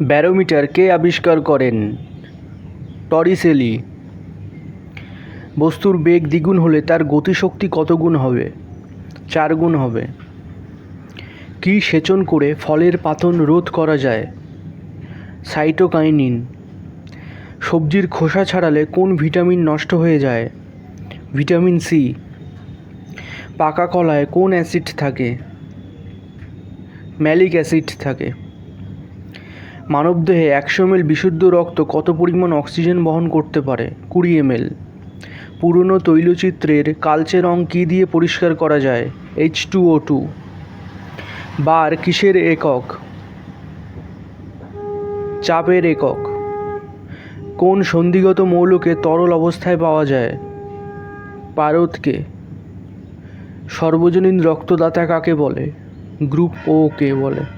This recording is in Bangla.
ব্যারোমিটার কে আবিষ্কার করেন? টরিসেলি। বস্তুর বেগ দ্বিগুণ হলে তার গতিশক্তি কত গুণ হবে? 4 গুণ হবে। কী সেচন করে ফলের পাতন রোধ করা যায়? সাইটোকাইনিন। সবজির খোসা ছাড়ালে কোন ভিটামিন নষ্ট হয়ে যায়? Vitamin C. পাকা কলায় কোন অ্যাসিড থাকে? ম্যালিক অ্যাসিড থাকে। মানবদেহে 100 ml বিশুদ্ধ রক্ত কত পরিমাণ অক্সিজেন বহন করতে পারে? 20 ml। পুরনো তৈলচিত্রের কালচে রং কী দিয়ে পরিষ্কার করা যায়? H2O2। বার কিসের একক? চাপের একক। কোন সন্ধিগত মৌলকে তরল অবস্থায় পাওয়া যায়? পারদকে। সর্বজনীন রক্তদাতা কাকে বলে? গ্রুপ ও কে বলে?